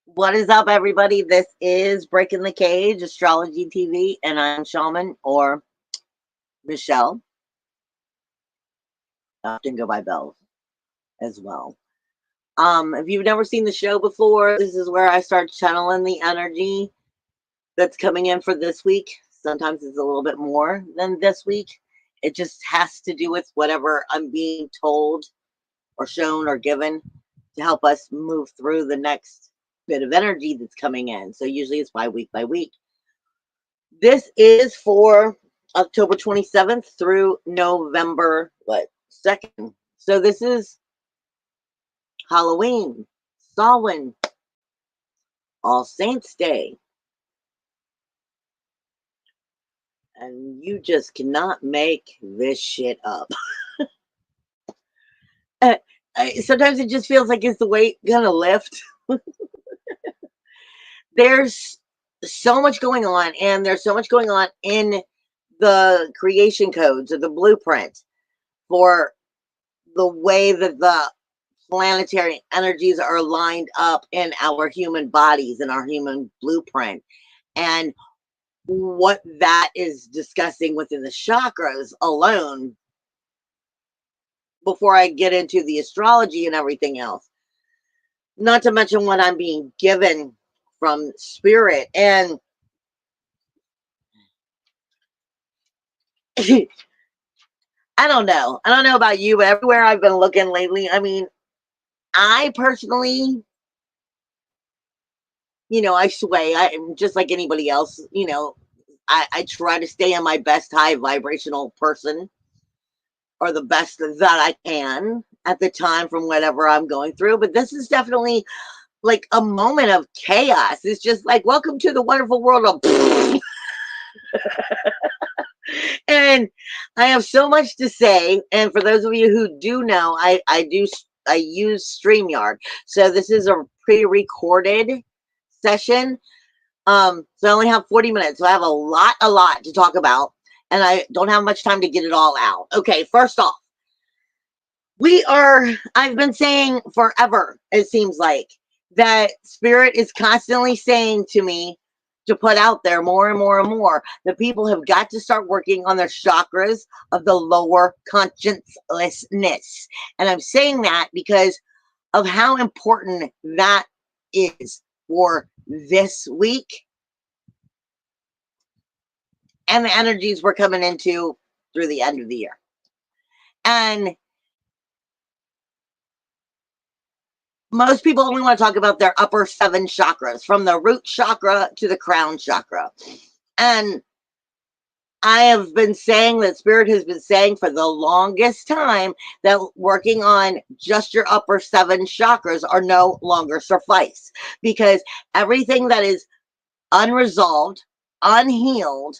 What is up, everybody? This is Breaking the Cage Astrology TV, and I'm Shaman or Michelle. I often go by Belle as well. If you've never seen the show before, this is where I start channeling the energy that's coming in for this week. Sometimes it's a little bit more than this week. It just has to do with whatever I'm being told or shown or given to help us move through the next bit of energy that's coming in. So usually it's by week by week. This is for October 27th through November 2nd. So this is Halloween, Samhain, All Saints Day. And you just cannot make this shit up. Sometimes it just feels like, is the weight gonna lift? There's so much going on, and there's so much going on in the creation codes or the blueprint for the way that the planetary energies are lined up in our human bodies and our human blueprint, and what that is discussing within the chakras alone before I get into the astrology and everything else. Not to mention what I'm being given from spirit. And I don't know. I don't know about you, but everywhere I've been looking lately, I mean, I personally, I sway. I'm just like anybody else, I try to stay in my best high vibrational person, or the best that I can at the time from whatever I'm going through. But this is definitely like a moment of chaos. It's just like, welcome to the wonderful world of and I have so much to say. And for those of you who do know, I use StreamYard. So this is a pre-recorded session. So I only have 40 minutes. So I have a lot to talk about. And I don't have much time to get it all out. Okay, first off, I've been saying forever, it seems like, that spirit is constantly saying to me to put out there more and more and more that people have got to start working on their chakras of the lower consciencelessness. And I'm saying that because of how important that is for this week and the energies we're coming into through the end of the year. And most people only want to talk about their upper 7 chakras, from the root chakra to the crown chakra. And I have been saying that Spirit has been saying for the longest time that working on just your upper 7 chakras are no longer suffice, because everything that is unresolved, unhealed,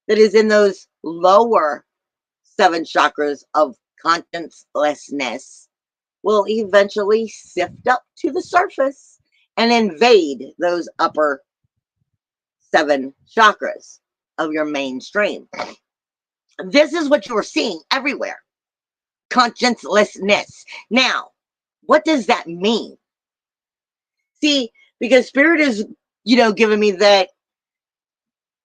that is in those lower 7 chakras of consciencelessness will eventually sift up to the surface and invade those upper 7 chakras of your mainstream. This is what you're seeing everywhere. Consciencelessness. Now, what does that mean? See, because Spirit is, giving me that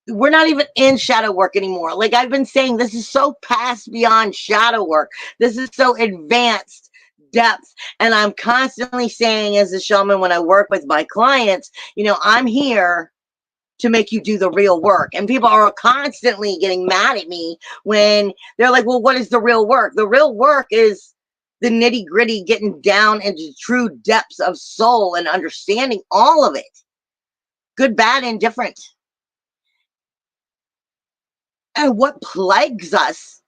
we're not even in shadow work anymore. Like I've been saying, this is so past beyond shadow work. This is so advanced depth. And I'm constantly saying, as a shaman, when I work with my clients, I'm here to make you do the real work. And people are constantly getting mad at me when they're like, well, what is the real work? The real work is the nitty gritty, getting down into true depths of soul and understanding all of it, good, bad, and different. And what plagues us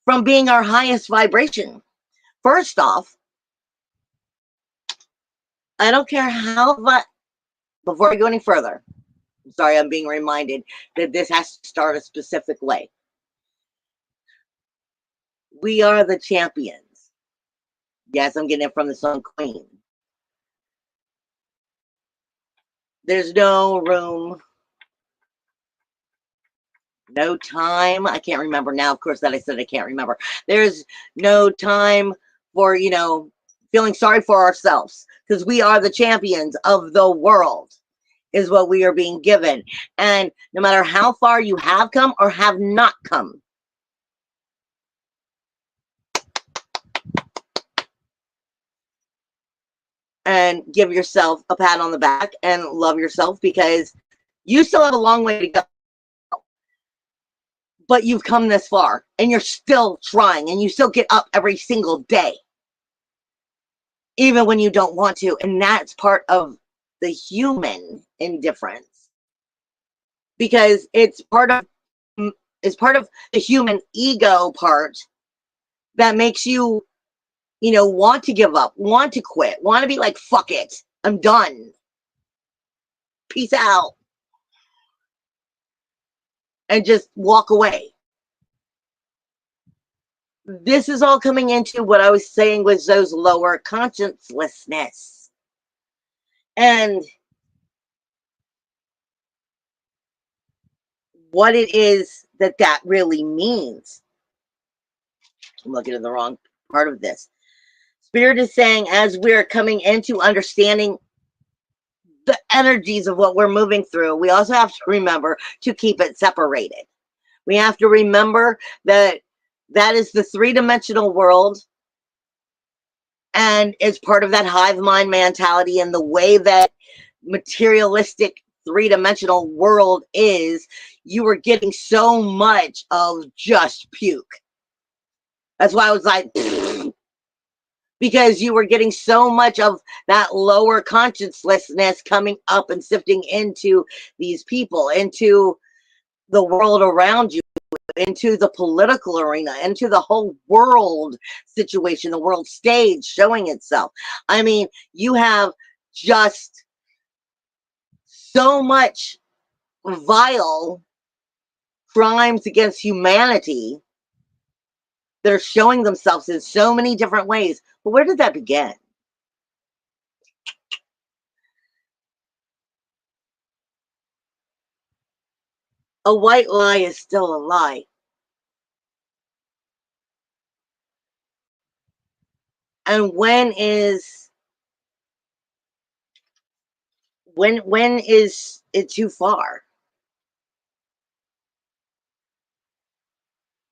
from being our highest vibration? First off, I don't care how much, before I go any further, I'm sorry, I'm being reminded that this has to start a specific way. We are the champions. Yes, I'm getting it from the song Queen. There's no room no time. I can't remember now, of course, that I said I can't remember. There's no time for, you know, feeling sorry for ourselves, because we are the champions of the world, is what we are being given. And no matter how far you have come or have not come, and give yourself a pat on the back and love yourself, because you still have a long way to go. But you've come this far and you're still trying, and you still get up every single day, even when you don't want to. And that's part of the human indifference, because it's part of the human ego part that makes you, you know, want to give up, want to quit, want to be like, fuck it, I'm done, peace out, and just walk away. This is all coming into what I was saying was those lower consciencelessness. And what it is that that really means. I'm looking at the wrong part of this. Spirit is saying, as we're coming into understanding the energies of what we're moving through, we also have to remember to keep it separated. We have to remember that that is the three-dimensional world, and it's part of that hive mind mentality, and the way that materialistic three-dimensional world is. You were getting so much of just puke. That's why I was like, because you were getting so much of that lower consciousness coming up and sifting into these people, into the world around you, into the political arena, into the whole world situation, the world stage showing itself. I mean, you have just so much vile crimes against humanity that are showing themselves in so many different ways. But where did that begin? A white lie is still a lie. And when is it too far?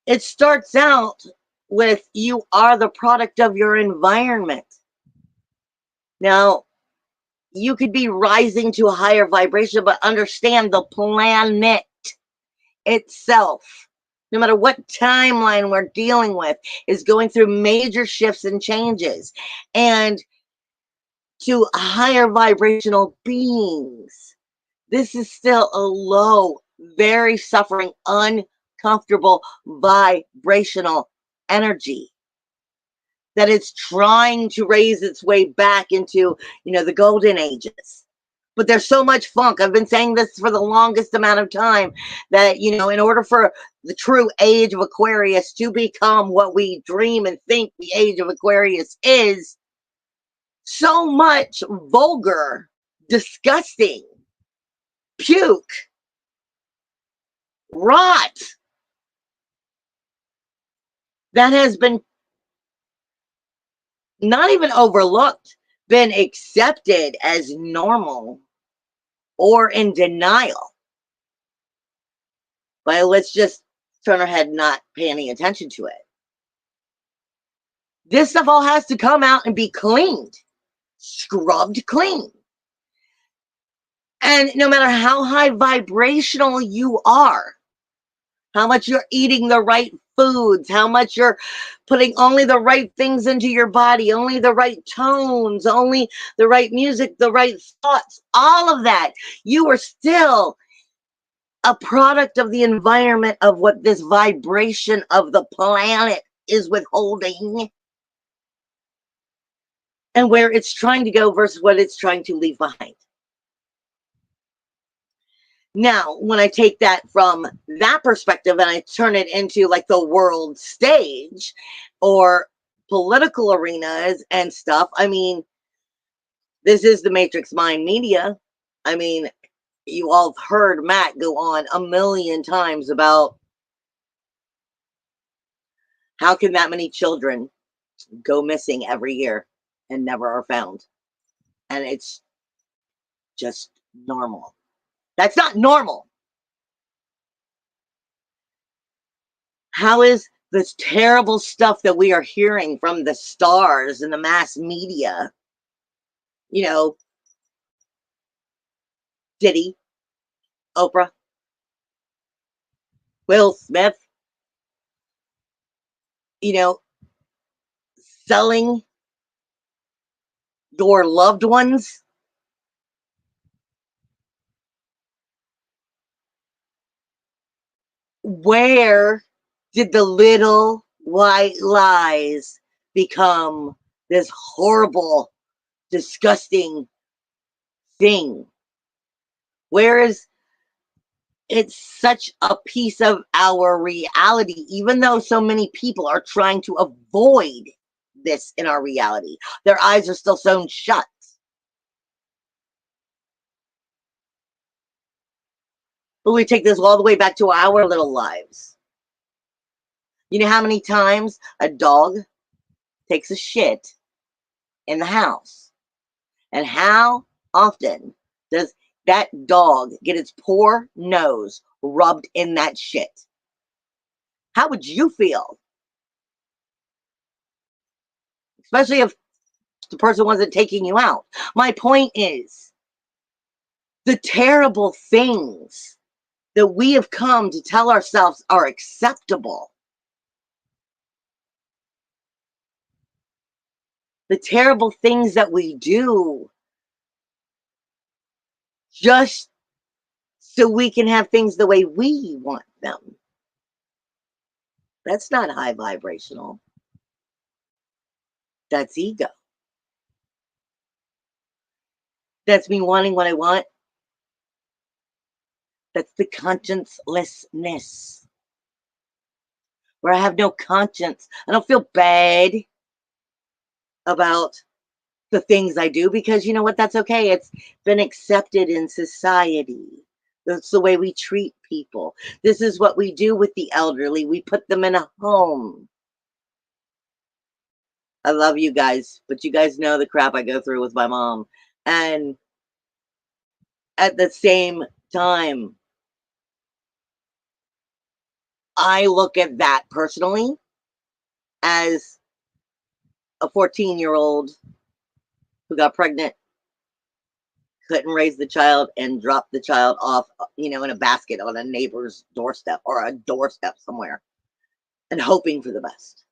It starts out with, you are the product of your environment. Now, you could be rising to a higher vibration, but understand the planet itself, no matter what timeline we're dealing with, is going through major shifts and changes. And to higher vibrational beings, this is still a low, very suffering, uncomfortable vibrational energy that is trying to raise its way back into, you know, the golden ages. But there's so much funk. I've been saying this for the longest amount of time, that, you know, in order for the true age of Aquarius to become what we dream and think the age of Aquarius is, so much vulgar, disgusting, puke, rot that has been not even overlooked, been accepted as normal or in denial. But let's just turn our head, not pay any attention to it. This stuff all has to come out and be cleaned, scrubbed clean. And no matter how high vibrational you are, how much you're eating the right foods, how much you're putting only the right things into your body, only the right tones, only the right music, the right thoughts, all of that, you are still a product of the environment, of what this vibration of the planet is withholding, and where it's trying to go versus what it's trying to leave behind. Now, when I take that from that perspective and I turn it into like the world stage or political arenas and stuff, I mean, this is the Matrix Mind Media. I mean, You all have heard Matt go on a million times about how can that many children go missing every year and never are found. And it's just normal. That's not normal. How is this terrible stuff that we are hearing from the stars and the mass media, you know, Diddy, Oprah, Will Smith, you know, selling your loved ones? Where did the little white lies become this horrible, disgusting thing? Where is it's such a piece of our reality, even though so many people are trying to avoid this in our reality? Their eyes are still sewn shut. But we take this all the way back to our little lives. You know how many times a dog takes a shit in the house? And how often does that dog get its poor nose rubbed in that shit? How would you feel? Especially if the person wasn't taking you out. My point is, the terrible things that we have come to tell ourselves are acceptable, the terrible things that we do just so we can have things the way we want them. That's not high vibrational. That's ego. That's me wanting what I want. That's the consciencelessness, where I have no conscience. I don't feel bad about the things I do because you know what? That's okay. It's been accepted in society. That's the way we treat people. This is what we do with the elderly. We put them in a home. I love you guys, but you guys know the crap I go through with my mom. And at the same time, I look at that personally as a 14-year-old who got pregnant, couldn't raise the child, and dropped the child off, in a basket on a neighbor's doorstep or a doorstep somewhere and hoping for the best.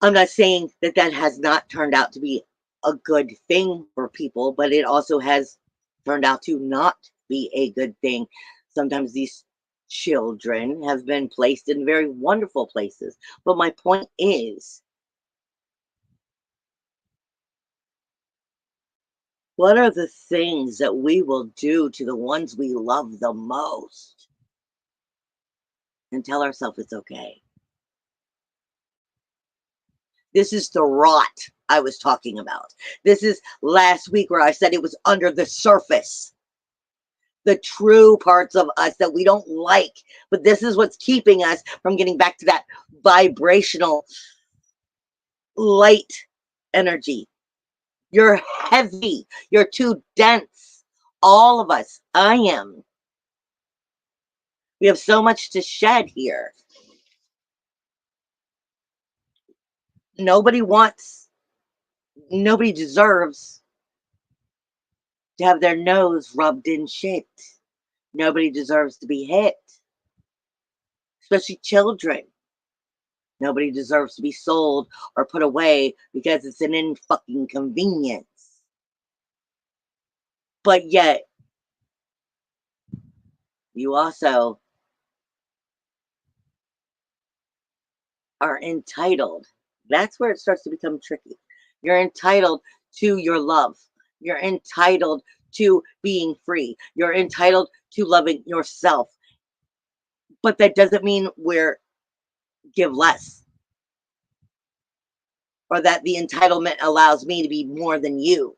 I'm not saying that that has not turned out to be a good thing for people, but it also has turned out to not be a good thing. Sometimes these children have been placed in very wonderful places. But my point is, what are the things that we will do to the ones we love the most and tell ourselves it's okay? This is the rot I was talking about. This is last week where I said it was under the surface. The true parts of us that we don't like. But this is what's keeping us from getting back to that vibrational light energy. You're heavy. You're too dense. All of us. I am. We have so much to shed here. Nobody wants, nobody deserves to have their nose rubbed in shit. Nobody deserves to be hit, especially children. Nobody deserves to be sold or put away because it's an in-fucking convenience. But yet, you also are entitled. That's where it starts to become tricky. You're entitled to your love. You're entitled to being free. You're entitled to loving yourself. But that doesn't mean we're give less or that the entitlement allows me to be more than you.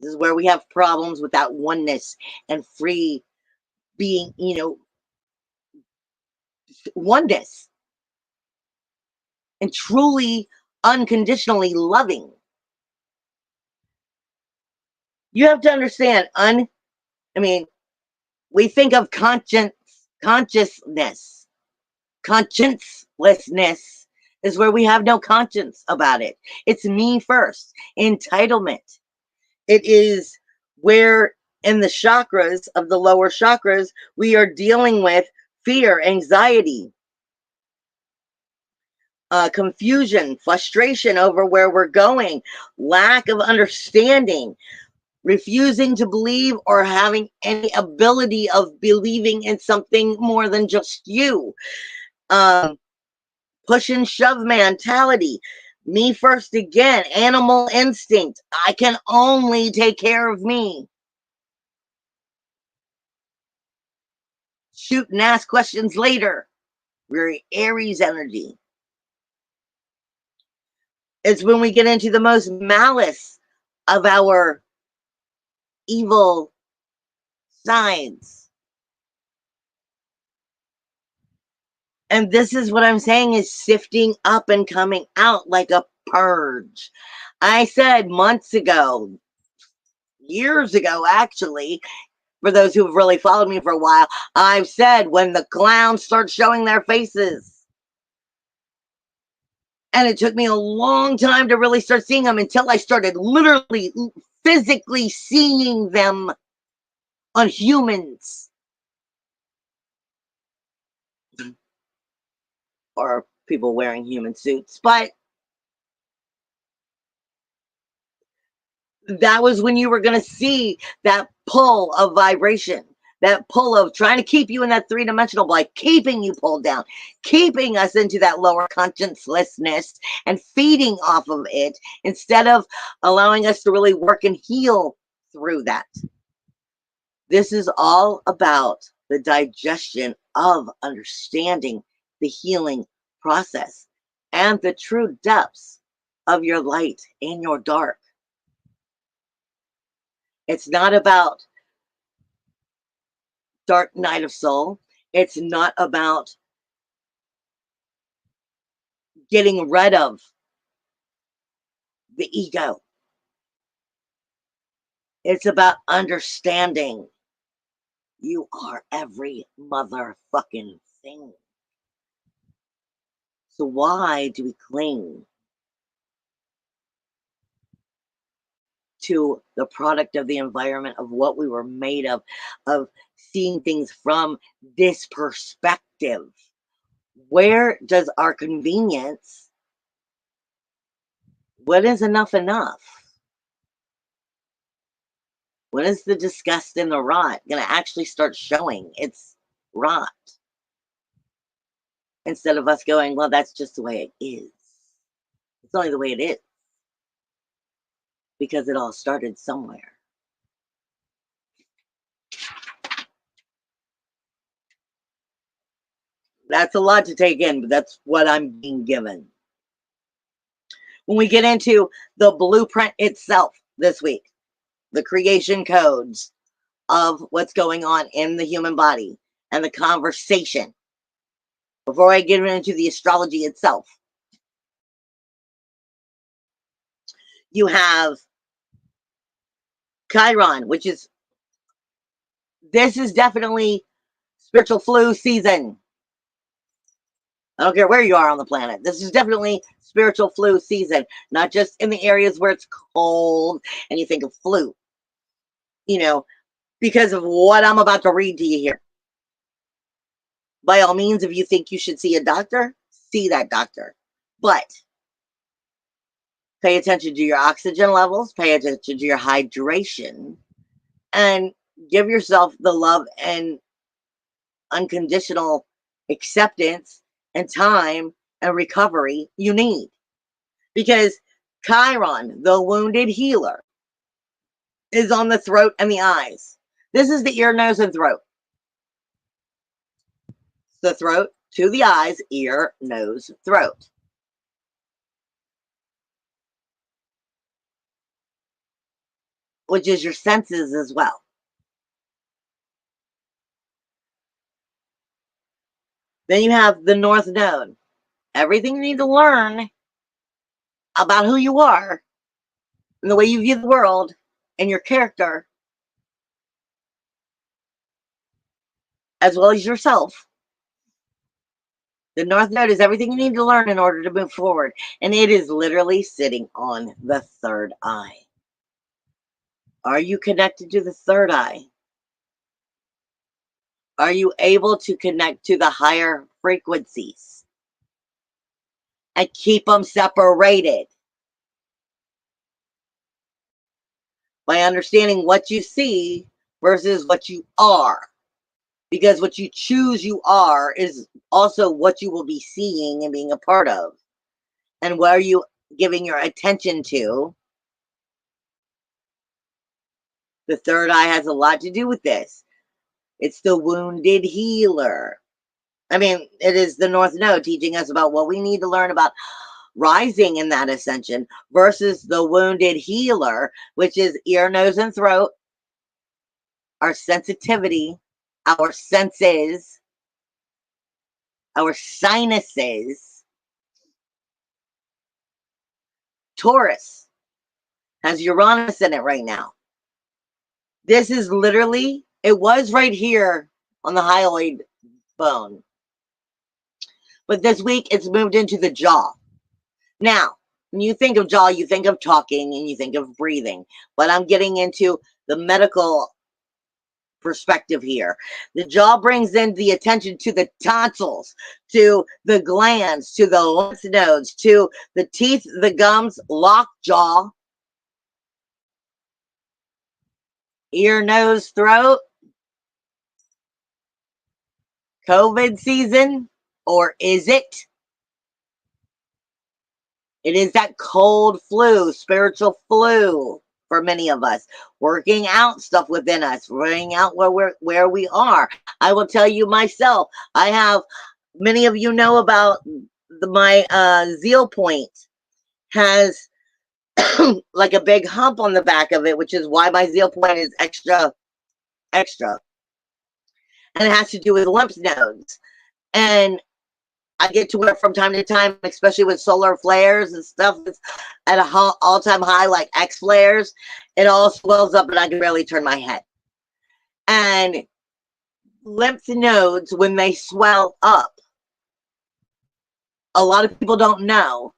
This is where we have problems with that oneness and free being, oneness and truly unconditionally loving. You have to understand, we think of consciousness. Consciencelessness is where we have no conscience about it. It's me first. Entitlement. It is where in the chakras of the lower chakras, we are dealing with fear, anxiety, confusion, frustration over where we're going, lack of understanding, refusing to believe or having any ability of believing in something more than just you. Push and shove mentality. Me first again. Animal instinct. I can only take care of me. Shoot and ask questions later. Very Aries energy. It's when we get into the most malice of our evil sides. And this is what I'm saying is sifting up and coming out like a purge. I said months ago, years ago actually, for those who have really followed me for a while, I've said when the clowns start showing their faces. And it took me a long time to really start seeing them until I started literally physically seeing them on humans. Or people wearing human suits. But that was when you were going to see that pull of vibration, that pull of trying to keep you in that three-dimensional, like keeping you pulled down, keeping us into that lower consciencelessness and feeding off of it instead of allowing us to really work and heal through that. This is all about the digestion of understanding the healing process and the true depths of your light and your dark. It's not about dark night of soul. It's not about getting rid of the ego. It's about understanding you are every motherfucking thing. So why do we cling to the product of the environment of what we were made of seeing things from this perspective? Where does our convenience, what is enough? When is the disgust and the rot going to actually start showing its rot? Instead of us going, well, that's just the way it is. It's only the way it is. Because it all started somewhere. That's a lot to take in, but that's what I'm being given. When we get into the blueprint itself this week, the creation codes of what's going on in the human body and the conversation, before I get into the astrology itself, you have Chiron, which is, this is definitely spiritual flu season. I don't care where you are on the planet. This is definitely spiritual flu season, not just in the areas where it's cold and you think of flu, because of what I'm about to read to you here. By all means, if you think you should see a doctor, see that doctor. But pay attention to your oxygen levels, pay attention to your hydration, and give yourself the love and unconditional acceptance and time and recovery you need. Because Chiron, the wounded healer, is on the throat and the eyes. This is the ear, nose, and throat. The throat to the eyes, ear, nose, throat. which is your senses as well. Then you have the North Node. Everything you need to learn about who you are and the way you view the world and your character, as well as yourself. The North Node is everything you need to learn in order to move forward. And it is literally sitting on the third eye. Are you connected to the third eye? Are you able to connect to the higher frequencies and keep them separated by understanding what you see versus what you are? Because what you choose you are is also what you will be seeing and being a part of. And where are you giving your attention to? The third eye has a lot to do with this. It's the wounded healer. I mean, it is the North Node teaching us about what we need to learn about rising in that ascension versus the wounded healer, which is ear, nose, and throat, our sensitivity, our senses, our sinuses. Taurus has Uranus in it right now. This is literally, it was right here on the hyoid bone. But this week, it's moved into the jaw. Now, when you think of jaw, you think of talking and you think of breathing. But I'm getting into the medical perspective here. The jaw brings in the attention to the tonsils, to the glands, to the lymph nodes, to the teeth, the gums, lockjaw, ear, nose, throat, COVID season, or is it? It is that cold flu, spiritual flu for many of us, working out stuff within us, working out where we are. I will tell you myself, I have, many of you know about my zeal point has like a big hump on the back of it, which is why my zeal point is extra. And it has to do with lymph nodes. And I get to where from time to time, especially with solar flares and stuff that's at a all-time high, like X flares, it all swells up and I can barely turn my head. And lymph nodes, when they swell up, a lot of people don't know.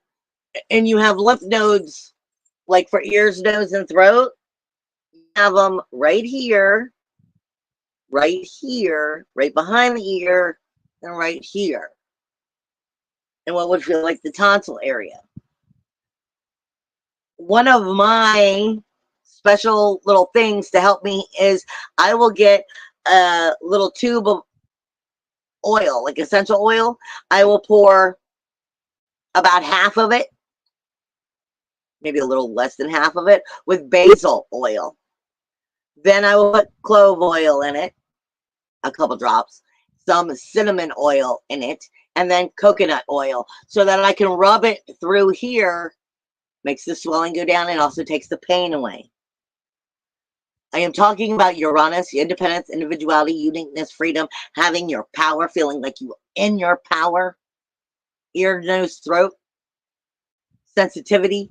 And you have lymph nodes, like for ears, nose, and throat. You have them right here, right behind the ear, and right here. And what would feel like the tonsil area. One of my special little things to help me is I will get a little tube of oil, like essential oil. I will pour about half of it, maybe a little less than half of it, with basil oil. Then I will put clove oil in it, a couple drops, some cinnamon oil in it, and then coconut oil so that I can rub it through here. Makes the swelling go down and also takes the pain away. I am talking about Uranus, independence, individuality, uniqueness, freedom, having your power, feeling like you are in your power, ear, nose, throat, sensitivity,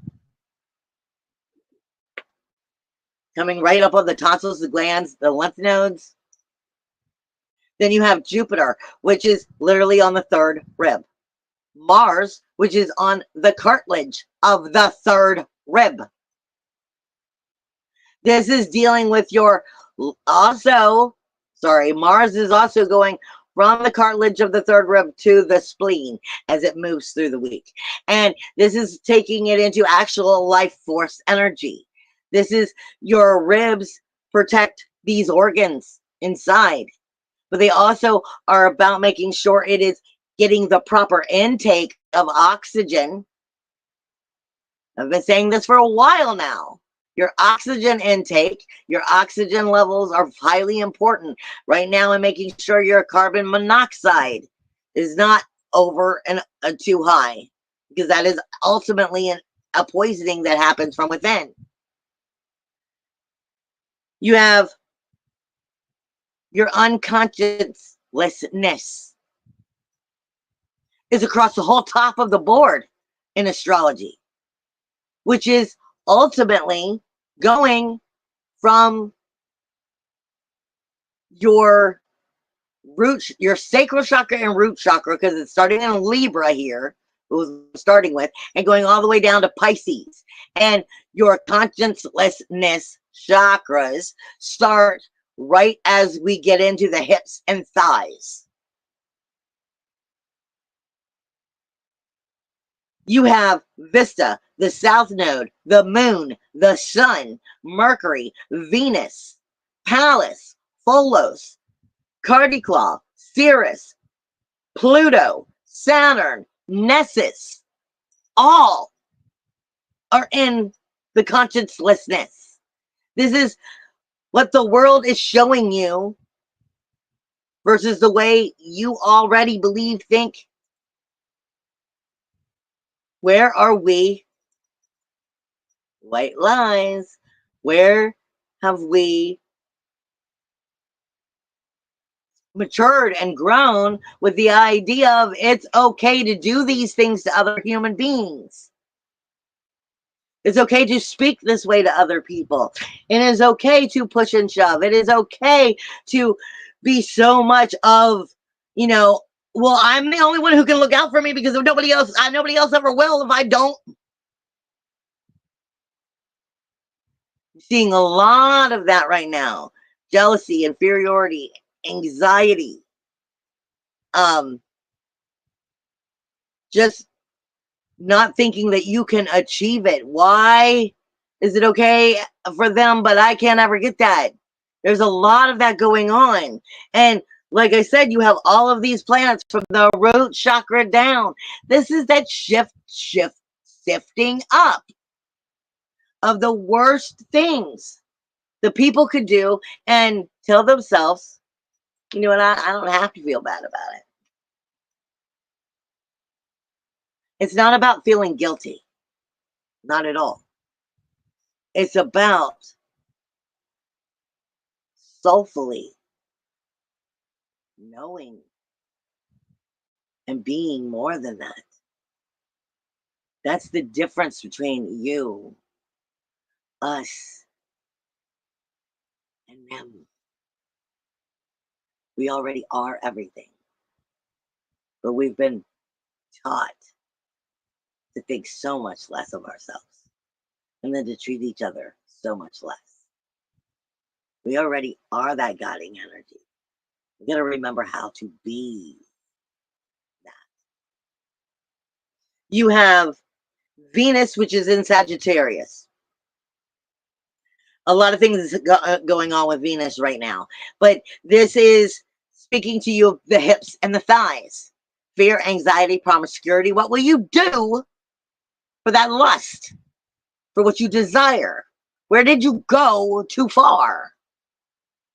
coming right up on the tonsils, the glands, the lymph nodes. Then you have Jupiter, which is literally on the third rib. Mars, which is on the cartilage of the third rib. This is dealing with your, Mars is also going from the cartilage of the third rib to the spleen as it moves through the week. And this is taking it into actual life force energy. This is your ribs protect these organs inside, but they also are about making sure it is getting the proper intake of oxygen. I've been saying this for a while now. Your oxygen intake, your oxygen levels are highly important right now in making sure your carbon monoxide is not over and too high, because that is ultimately a poisoning that happens from within. You have your unconsciousness is across the whole top of the board in astrology, which is ultimately going from your your sacral chakra and root chakra, because it's starting in Libra here, it was starting with, and going all the way down to Pisces. And your consciencelessness chakras start right as we get into the hips and thighs. You have Vista, the South Node, the Moon, the Sun, Mercury, Venus, Pallas, Pholos, Cardiclaw, Sirius, Pluto, Saturn, Nessus, all are in the consciencelessness. This is what the world is showing you versus the way you already believe, think. Where are we? White lies. Where have we matured and grown with the idea of it's okay to do these things to other human beings? It's okay to speak this way to other people. It is okay to push and shove. It is okay to be so much of, well, I'm the only one who can look out for me because if nobody else ever will if I don't. I'm seeing a lot of that right now. Jealousy, inferiority, anxiety. Just not thinking that you can achieve it. Why is it okay for them, but I can't ever get that? There's a lot of that going on. And like I said, you have all of these planets from the root chakra down. This is that sifting up of the worst things the people could do and tell themselves, you know what, I don't have to feel bad about it. It's not about feeling guilty. Not at all. It's about soulfully knowing and being more than that. That's the difference between you, us, and them. We already are everything. But we've been taught to think so much less of ourselves and then to treat each other so much less. We already are that guiding energy. We got to remember how to be that. You have Venus, which is in Sagittarius. A lot of things going on with Venus right now. But this is speaking to you of the hips and the thighs. Fear, anxiety, promiscuity. What will you do for that lust? For what you desire? Where did you go too far?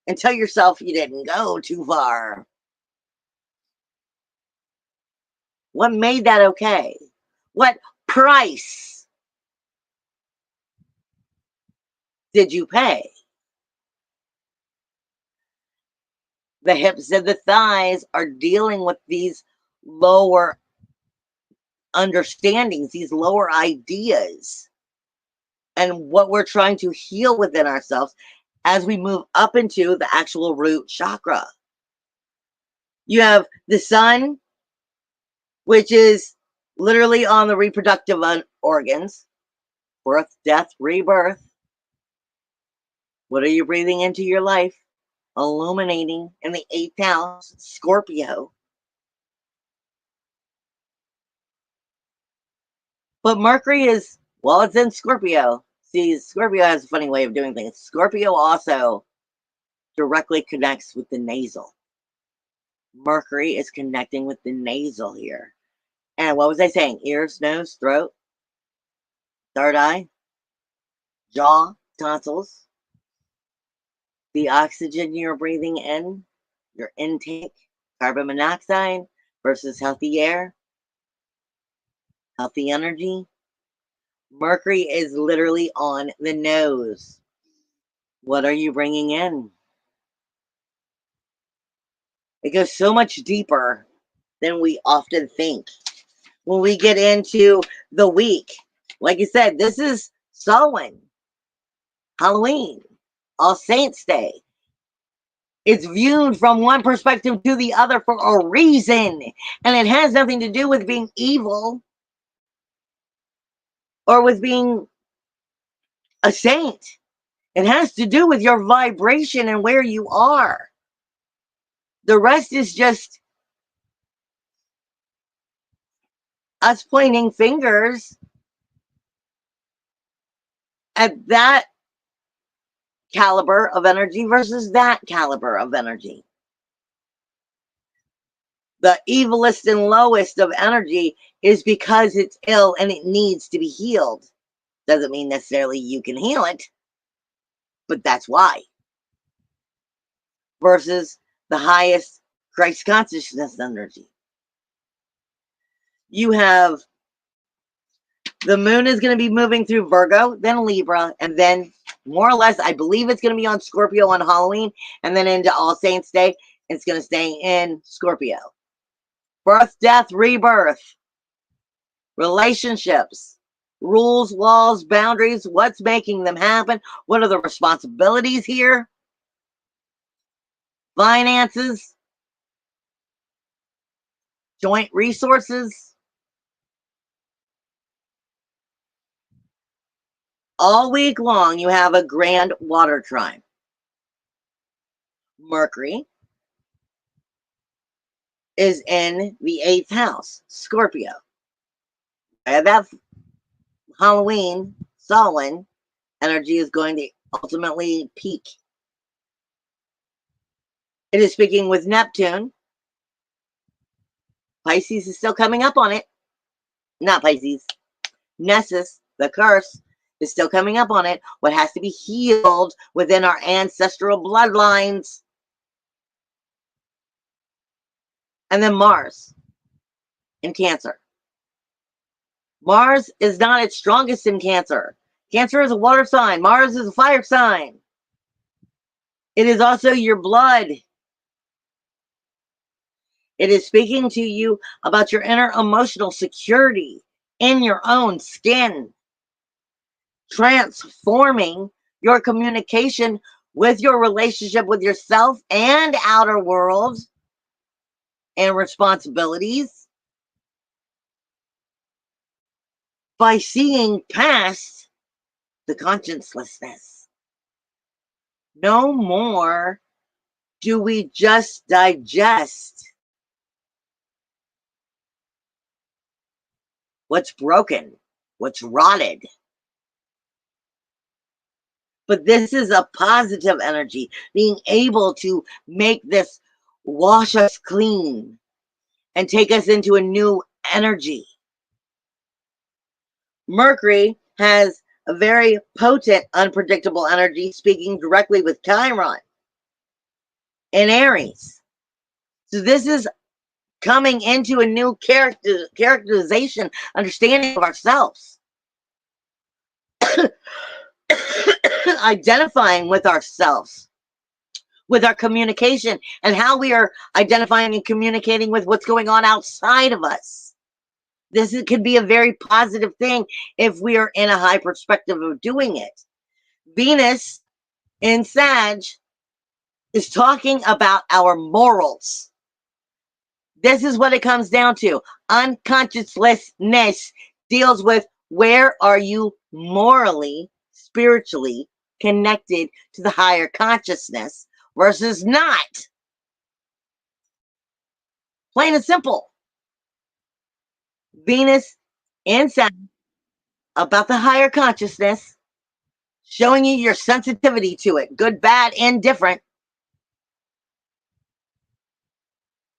And tell yourself you didn't go too far. What made that okay? What price did you pay? The hips and the thighs are dealing with these lower understandings, these lower ideas, and what we're trying to heal within ourselves as we move up into the actual root chakra. You have the sun, which is literally on the reproductive organs, birth, death, rebirth. What are you breathing into your life? Illuminating in the 8th house, Scorpio. But Mercury is, well, it's in Scorpio. See, Scorpio has a funny way of doing things. Scorpio also directly connects with the nasal. Mercury is connecting with the nasal here. And what was I saying? Ears, nose, throat, third eye, jaw, tonsils. The oxygen you're breathing in, your intake, carbon monoxide versus healthy air, healthy energy. Mercury is literally on the nose. What are you bringing in? It goes so much deeper than we often think. When we get into the week, like you said, this is Samhain, Halloween, All Saints Day. It's viewed from one perspective to the other for a reason. And it has nothing to do with being evil or with being a saint. It has to do with your vibration and where you are. The rest is just us pointing fingers at that caliber of energy versus that caliber of energy. The evilest and lowest of energy is because it's ill and it needs to be healed. Doesn't mean necessarily you can heal it, but that's why. Versus the highest Christ consciousness energy. You have the moon is going to be moving through Virgo, then Libra, and then more or less, I believe it's going to be on Scorpio on Halloween, and then into All Saints Day, it's going to stay in Scorpio. Birth, death, rebirth, relationships, rules, laws, boundaries, what's making them happen, what are the responsibilities here, finances, joint resources. All week long, you have a grand water trine. Mercury is in the 8th house, Scorpio. And that Halloween, Samhain energy is going to ultimately peak. It is speaking with Neptune. Pisces is still coming up on it. Not Pisces. Nessus, the curse, is still coming up on it. What has to be healed within our ancestral bloodlines. And then Mars in Cancer. Mars is not its strongest in Cancer. Cancer is a water sign. Mars is a fire sign. It is also your blood. It is speaking to you about your inner emotional security in your own skin, transforming your communication with your relationship with yourself and outer world and responsibilities by seeing past the consciencelessness. No more do we just digest what's broken, what's rotted. But this is a positive energy, being able to make this wash us clean and take us into a new energy. Mercury has a very potent, unpredictable energy, speaking directly with Chiron in Aries. So this is coming into a new characterization, understanding of ourselves. Identifying with ourselves, with our communication, and how we are identifying and communicating with what's going on outside of us. Could be a very positive thing if we are in a high perspective of doing it. Venus in Sag is talking about our morals. This is what it comes down to. Unconsciouslessness deals with where are you morally, spiritually connected to the higher consciousness versus not. Plain and simple. Venus in Sag about the higher consciousness, showing you your sensitivity to it, good, bad, indifferent.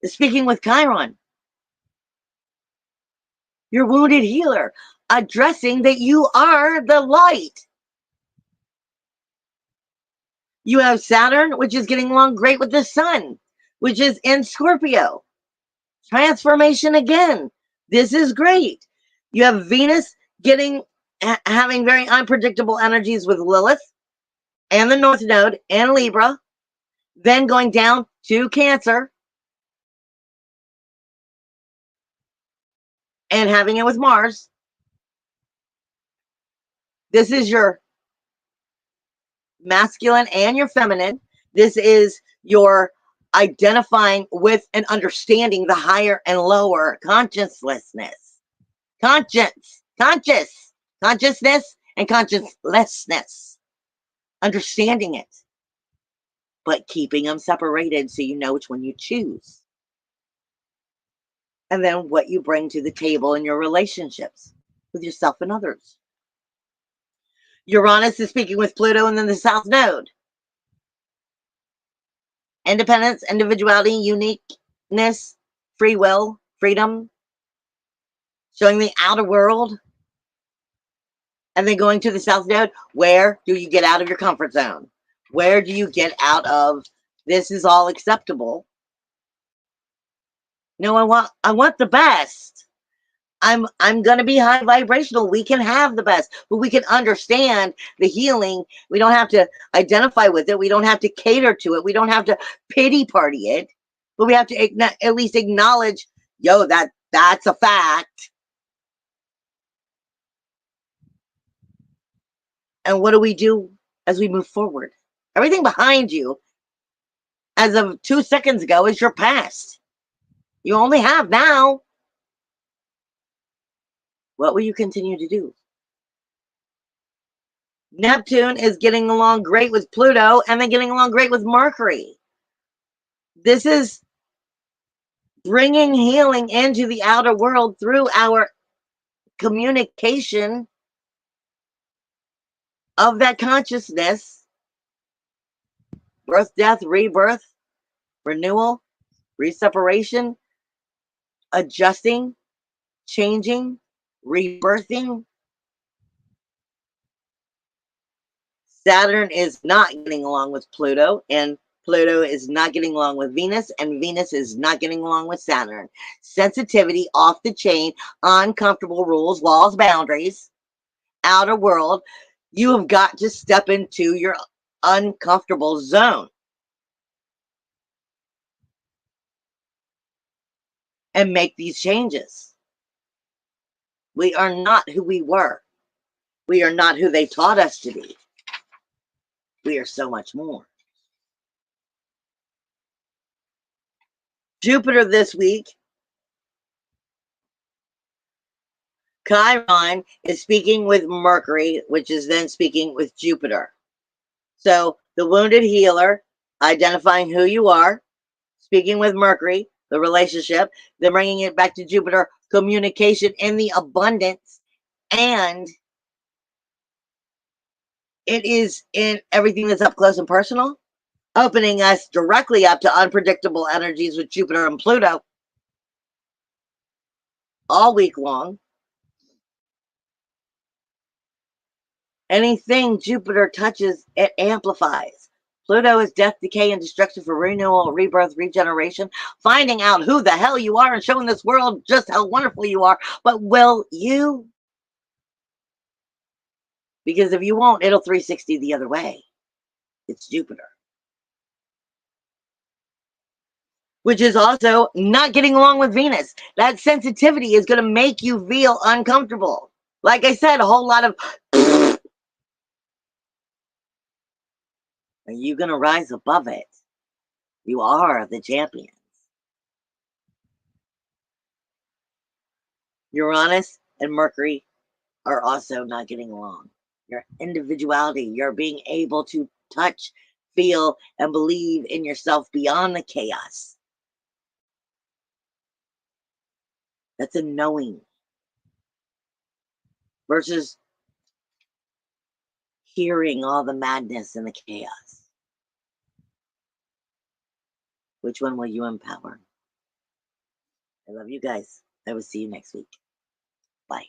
Speaking with Chiron, your wounded healer, addressing that you are the light. You have Saturn, which is getting along great with the Sun, which is in Scorpio. Transformation again. This is great. You have Venus having very unpredictable energies with Lilith. and the North Node in Libra, then going down to Cancer and having it with Mars. This is your masculine and your feminine. This is your identifying with and understanding the higher and lower consciencelessness. Consciousness and consciencelessness. Understanding it, but keeping them separated so you know which one you choose. And then what you bring to the table in your relationships with yourself and others. Uranus is speaking with Pluto and then the South Node. Independence, individuality, uniqueness, free will, freedom, showing the outer world. And then going to the South Node, where do you get out of your comfort zone? Where do you get out of this is all acceptable? No, I want the best. I'm going to be high vibrational. We can have the best, but we can understand the healing. We don't have to identify with it. We don't have to cater to it. We don't have to pity party it, but we have to at least acknowledge, yo, that's a fact. And what do we do as we move forward? Everything behind you, as of 2 seconds ago, is your past. You only have now. What will you continue to do? Neptune is getting along great with Pluto and then getting along great with Mercury. This is bringing healing into the outer world through our communication of that consciousness. Birth, death, rebirth, renewal, reseparation, adjusting, changing, rebirthing. Saturn is not getting along with Pluto, and Pluto is not getting along with Venus, and Venus is not getting along with Saturn. Sensitivity, off the chain, uncomfortable rules, laws, boundaries, outer world. You have got to step into your uncomfortable zone and make these changes. We are not who we were. We are not who they taught us to be. We are so much more. Jupiter this week, Chiron is speaking with Mercury, which is then speaking with Jupiter. So the wounded healer, identifying who you are, speaking with Mercury, the relationship, then bringing it back to Jupiter, communication in the abundance, and it is in everything that's up close and personal, opening us directly up to unpredictable energies with Jupiter and Pluto all week long. Anything Jupiter touches, it amplifies. Pluto is death, decay, and destruction for renewal, rebirth, regeneration, finding out who the hell you are and showing this world just how wonderful you are. But will you? Because if you won't, it'll 360 the other way. It's Jupiter. Which is also not getting along with Venus. That sensitivity is going to make you feel uncomfortable. Like I said, a whole lot of are you going to rise above it? You are the champions. Uranus and Mercury are also not getting along. Your individuality, your being able to touch, feel, and believe in yourself beyond the chaos. That's a knowing versus hearing all the madness and the chaos. Which one will you empower? I love you guys. I will see you next week. Bye.